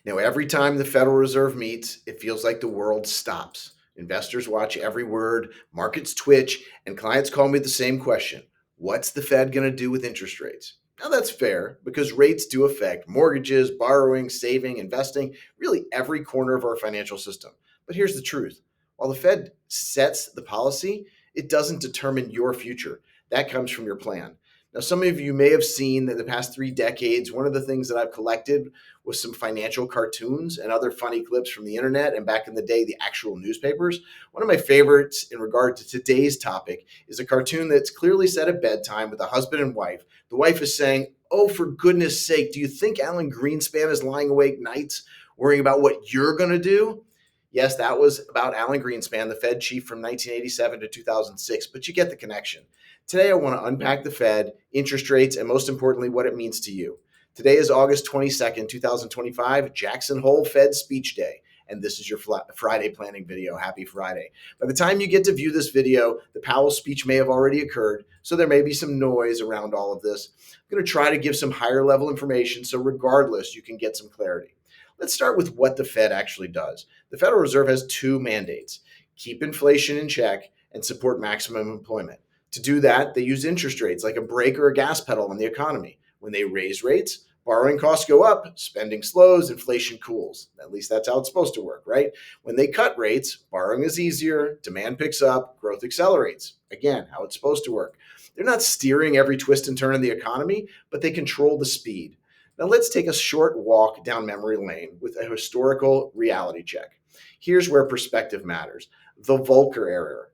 Now, every time the Federal Reserve meets, it feels like the world stops. Investors watch every word, markets twitch, and clients call me the same question: what's the Fed going to do with interest rates? Now, that's fair because rates do affect mortgages, borrowing, saving, investing, really every corner of our financial system. But here's the truth: while the Fed sets the policy, it doesn't determine your future. That comes from your plan. Now, some of you may have seen that the past 3 decades, one of the things that I've collected was some financial cartoons and other funny clips from the internet and back in the day, the actual newspapers. One of my favorites in regard to today's topic is a cartoon that's clearly set at bedtime with a husband and wife. The wife is saying, "Oh, for goodness sake, do you think Alan Greenspan is lying awake nights worrying about what you're going to do?" Yes, that was about Alan Greenspan, the Fed chief from 1987 to 2006, but you get the connection. Today, I want to unpack the Fed, interest rates, and most importantly, what it means to you. Today is August 22nd, 2025, Jackson Hole Fed Speech Day, and this is your Friday planning video. Happy Friday. By the time you get to view this video, the Powell speech may have already occurred, so there may be some noise around all of this. I'm going to try to give some higher level information, so regardless, you can get some clarity. Let's start with what the Fed actually does. The Federal Reserve has two mandates: keep inflation in check and support maximum employment. To do that, they use interest rates like a brake or a gas pedal on the economy. When they raise rates, borrowing costs go up, spending slows, inflation cools. At least that's how it's supposed to work, right? When they cut rates, borrowing is easier, demand picks up, growth accelerates. Again, how it's supposed to work. They're not steering every twist and turn in the economy, but they control the speed. Now let's take a short walk down memory lane with a historical reality check. Here's where perspective matters. The Volcker era.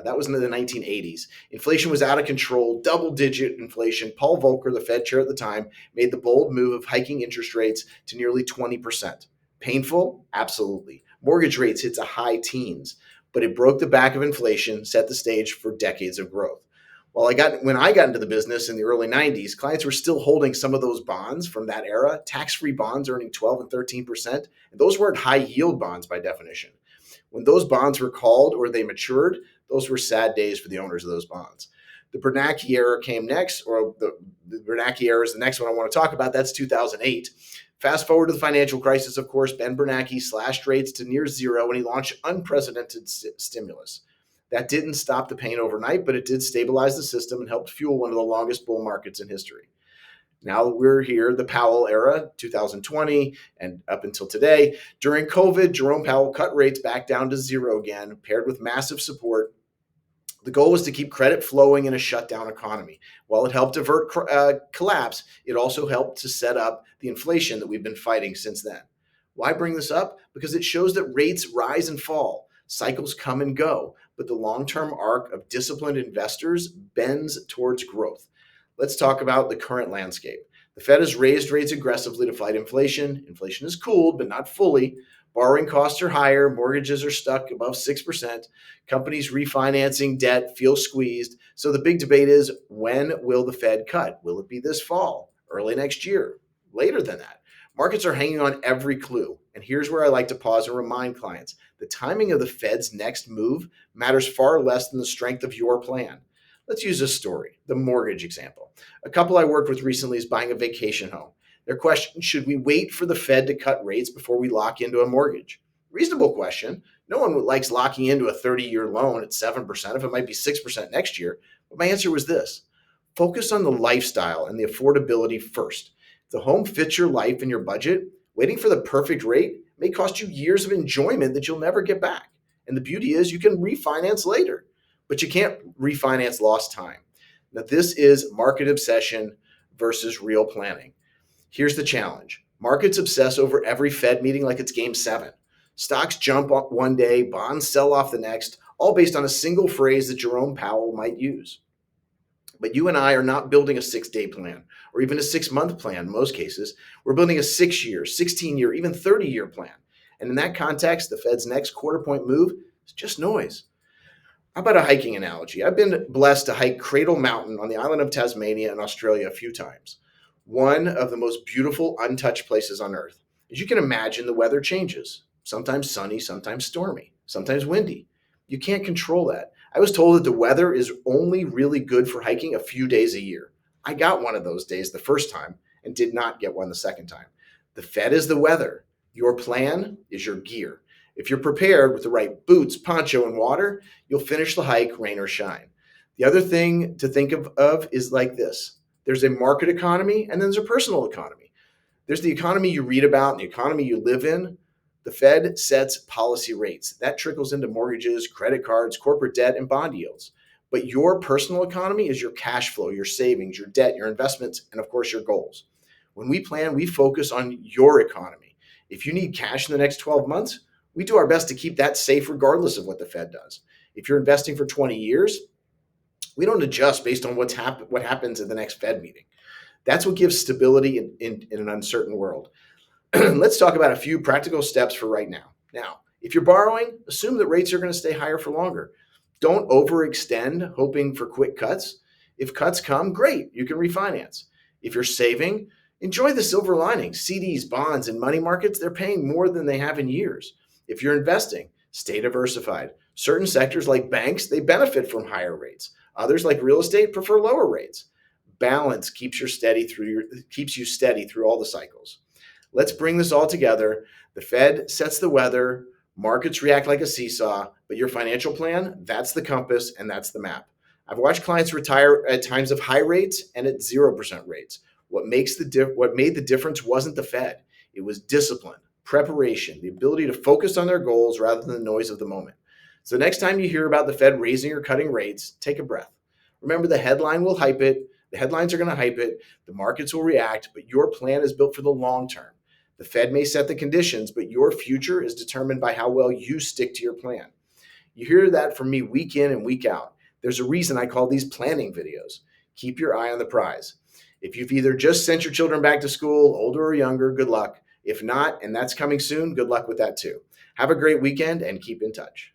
That was in the 1980s. Inflation was out of control, double-digit inflation. Paul Volcker, the Fed chair at the time, made the bold move of hiking interest rates to nearly 20%. Painful? Absolutely. Mortgage rates hit to high teens, but it broke the back of inflation, set the stage for decades of growth. When I got into the business in the early 90s, clients were still holding some of those bonds from that era, tax-free bonds earning 12 and 13%. And those weren't high yield bonds by definition. When those bonds were called or they matured, those were sad days for the owners of those bonds. The Bernanke era came next, or the Bernanke era is the next one I want to talk about. That's 2008. Fast forward to the financial crisis, of course, Ben Bernanke slashed rates to near zero and he launched unprecedented stimulus. That didn't stop the pain overnight, but it did stabilize the system and helped fuel one of the longest bull markets in history. Now we're here, the Powell era, 2020 and up until today. During COVID, Jerome Powell cut rates back down to zero again, paired with massive support. The goal was to keep credit flowing in a shutdown economy. While it helped avert collapse, it also helped to set up the inflation that we've been fighting since then. Why bring this up? Because it shows that rates rise and fall. Cycles come and go, but the long-term arc of disciplined investors bends towards growth. Let's talk about the current landscape. The Fed has raised rates aggressively to fight inflation. Inflation has cooled, but not fully. Borrowing costs are higher. Mortgages are stuck above 6%. Companies refinancing debt feel squeezed. So the big debate is, when will the Fed cut? Will it be this fall, early next year, later than that? Markets are hanging on every clue. And here's where I like to pause and remind clients: the timing of the Fed's next move matters far less than the strength of your plan. Let's use a story, the mortgage example. A couple I worked with recently is buying a vacation home. Their question: should we wait for the Fed to cut rates before we lock into a mortgage? Reasonable question. No one likes locking into a 30-year loan at 7% if it might be 6% next year. But my answer was this: focus on the lifestyle and the affordability first. If the home fits your life and your budget, waiting for the perfect rate may cost you years of enjoyment that you'll never get back. And the beauty is you can refinance later, but you can't refinance lost time. Now, this is market obsession versus real planning. Here's the challenge. Markets obsess over every Fed meeting like it's game 7. Stocks jump up one day, bonds sell off the next, all based on a single phrase that Jerome Powell might use. But you and I are not building a 6-day plan or even a 6-month plan in most cases. We're building a 6-year, 16-year, even 30-year plan. And in that context, the Fed's next quarter point move is just noise. How about a hiking analogy? I've been blessed to hike Cradle Mountain on the island of Tasmania in Australia a few times. One of the most beautiful untouched places on earth. As you can imagine, the weather changes. Sometimes sunny, sometimes stormy, sometimes windy. You can't control that. I was told that the weather is only really good for hiking a few days a year. I got one of those days the first time and did not get one the second time. The Fed is the weather. Your plan is your gear. If you're prepared with the right boots, poncho, and water, you'll finish the hike, rain or shine. The other thing to think of is like this: there's a market economy and then there's a personal economy. There's the economy you read about and the economy you live in. The Fed sets policy rates. That trickles into mortgages, credit cards, corporate debt, and bond yields. But your personal economy is your cash flow, your savings, your debt, your investments, and of course, your goals. When we plan, we focus on your economy. If you need cash in the next 12 months, we do our best to keep that safe regardless of what the Fed does. If you're investing for 20 years, we don't adjust based on what happens at the next Fed meeting. That's what gives stability in an uncertain world. Let's talk about a few practical steps for right now. Now, if you're borrowing, assume that rates are going to stay higher for longer. Don't overextend hoping for quick cuts. If cuts come, great, you can refinance. If you're saving, enjoy the silver lining. CDs, bonds, and money markets, they're paying more than they have in years. If you're investing, stay diversified. Certain sectors like banks, they benefit from higher rates. Others like real estate prefer lower rates. Balance keeps you steady through all the cycles. Let's bring this all together. The Fed sets the weather, markets react like a seesaw, but your financial plan, that's the compass and that's the map. I've watched clients retire at times of high rates and at 0% rates. What made the difference wasn't the Fed. It was discipline, preparation, the ability to focus on their goals rather than the noise of the moment. So next time you hear about the Fed raising or cutting rates, take a breath. Remember, the headline will hype it. The headlines are going to hype it. The markets will react, but your plan is built for the long term. The Fed may set the conditions, but your future is determined by how well you stick to your plan. You hear that from me week in and week out. There's a reason I call these planning videos. Keep your eye on the prize. If you've either just sent your children back to school, older or younger, good luck. If not, and that's coming soon, good luck with that too. Have a great weekend and keep in touch.